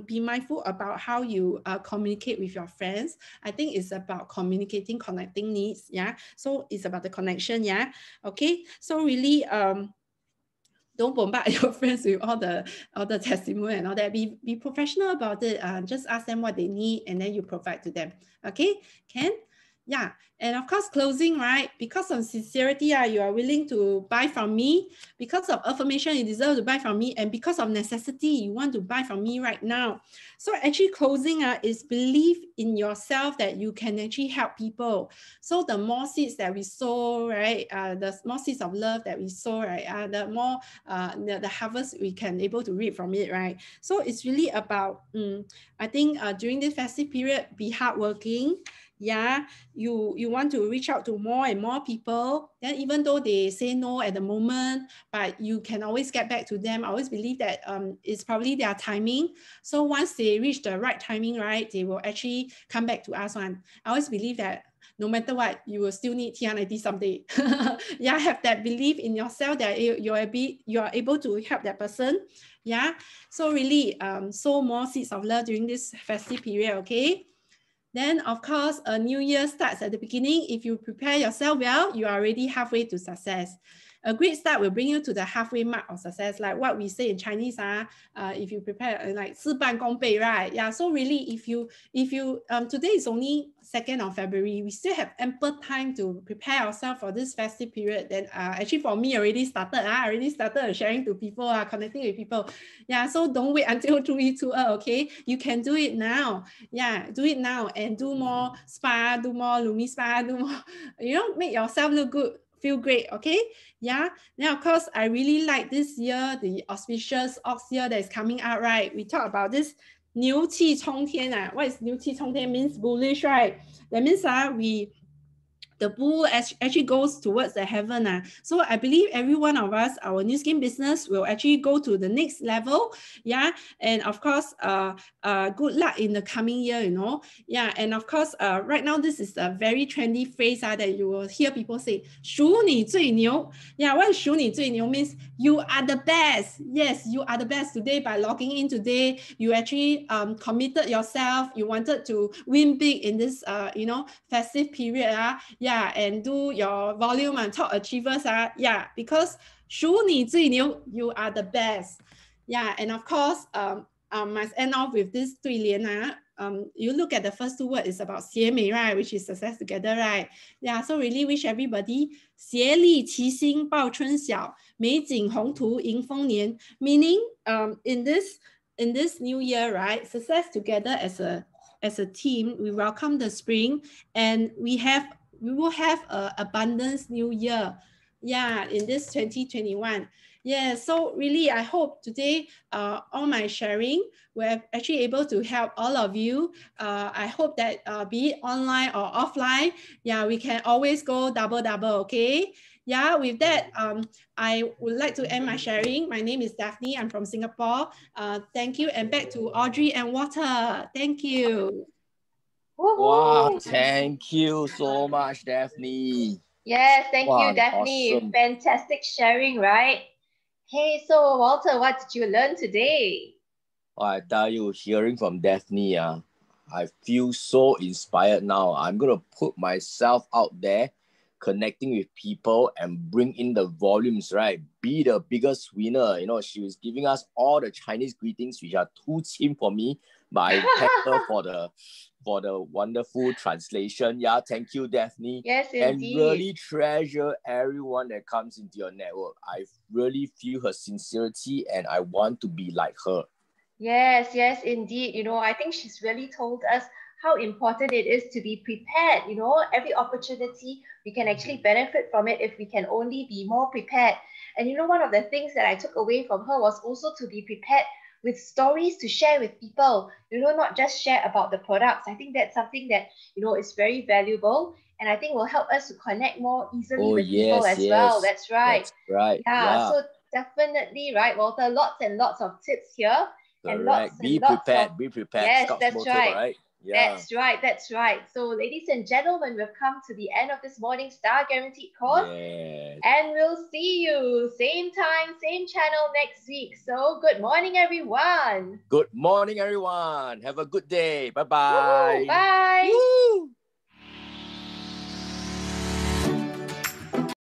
Speaker 1: be mindful about how you communicate with your friends. I think it's about communicating, connecting needs. Yeah, so it's about the connection. Yeah, okay, so really don't bombard your friends with all the testimony and all that. Be professional about it. Just ask them what they need and then you provide to them. Okay, can? Yeah, and of course, closing, right? Because of sincerity, you are willing to buy from me. Because of affirmation, you deserve to buy from me. And because of necessity, you want to buy from me right now. So actually closing is believe in yourself that you can actually help people. So the more seeds that we sow, right? The more seeds of love that we sow, right? The more the harvest we can able to reap from it, right? So it's really about, I think during this festive period, be hardworking. Yeah, you want to reach out to more and more people. Then even though they say no at the moment, but you can always get back to them. I always believe that it's probably their timing. So once they reach the right timing, right, they will actually come back to us. I always believe that no matter what, you will still need TR90 someday. Yeah, have that belief in yourself that you are able to help that person. Yeah, so really sow more seeds of love during this festive period, okay? Then, of course, a new year starts at the beginning. If you prepare yourself well, you are already halfway to success. A great start will bring you to the halfway mark of success, like what we say in Chinese, if you prepare like 事半功倍, right? Yeah, so really, if you today is only 2nd of February, we still have ample time to prepare ourselves for this festive period. Then actually for me, already started sharing to people, connecting with people. Yeah, so don't wait until 2 okay? You can do it now. Yeah, do it now and do more spa, do more Lumi Spa, do more, make yourself look good, feel great, okay? Yeah, then of course, I really like this year, the auspicious ox year that is coming out, right? We talk about this 牛气冲天. What is 牛气冲天? Means bullish, right? That means the bull actually goes towards the heaven. So I believe every one of us, our new skin business will actually go to the next level. Yeah, and of course, good luck in the coming year, Yeah, and of course, right now, this is a very trendy phrase that you will hear people say, 数你最牛. Yeah, what is 数你最牛 means you are the best. Yes, you are the best today. By logging in today, you actually committed yourself. You wanted to win big in this, festive period. yeah, and do your volume and top achievers, yeah, because 数你最牛, you are the best. Yeah, and of course, must end off with this 对联, you look at the first two words, it's about 协美, right, which is success together, right? Yeah, so really wish everybody 协力齐心报春晓, 美景宏图迎丰年, meaning in this new year, right, success together as a team, we welcome the spring, and we will have an abundance new year, yeah, in this 2021. Yeah, so really, I hope today all my sharing we're actually able to help all of you. I hope that be it online or offline, yeah, we can always go double, okay? Yeah, with that, I would like to end my sharing. My name is Daphne. I'm from Singapore. Thank you. And back to Audrey and Walter. Thank you.
Speaker 2: Wow, thank you so much, Daphne.
Speaker 3: Yes, thank you, Daphne.
Speaker 2: Awesome.
Speaker 3: Fantastic sharing, right? Hey, so Walter, what did you learn today?
Speaker 2: I tell you, hearing from Daphne, I feel so inspired now. I'm going to put myself out there, connecting with people and bring in the volumes, right? Be the biggest winner. You know, she was giving us all the Chinese greetings, which are too cheap for me, but I thank her for the wonderful translation. Yeah, thank you, Daphne.
Speaker 3: Yes, indeed.
Speaker 2: And really treasure everyone that comes into your network. I really feel her sincerity and I want to be like her.
Speaker 3: Yes, indeed. You know, I think she's really told us how important it is to be prepared. You know, every opportunity, we can actually benefit from it if we can only be more prepared. And you know, one of the things that I took away from her was also to be prepared with stories to share with people, you know, not just share about the products. I think that's something that, you know, is very valuable. And I think will help us to connect more easily with people as well. That's right.
Speaker 2: That's right.
Speaker 3: Yeah, so definitely, right, Walter, lots and lots of tips here. And
Speaker 2: Correct. Be prepared. Be prepared.
Speaker 3: Yes,
Speaker 2: Scott's
Speaker 3: that's
Speaker 2: motto,
Speaker 3: right.
Speaker 2: right? Yeah.
Speaker 3: That's right. So, ladies and gentlemen, we've come to the end of this morning Star Guaranteed course.
Speaker 2: Yes.
Speaker 3: And we'll see you same time, same channel next week. So, good morning, everyone.
Speaker 2: Good morning, everyone. Have a good day. Bye-bye.
Speaker 3: Bye.
Speaker 2: Woo!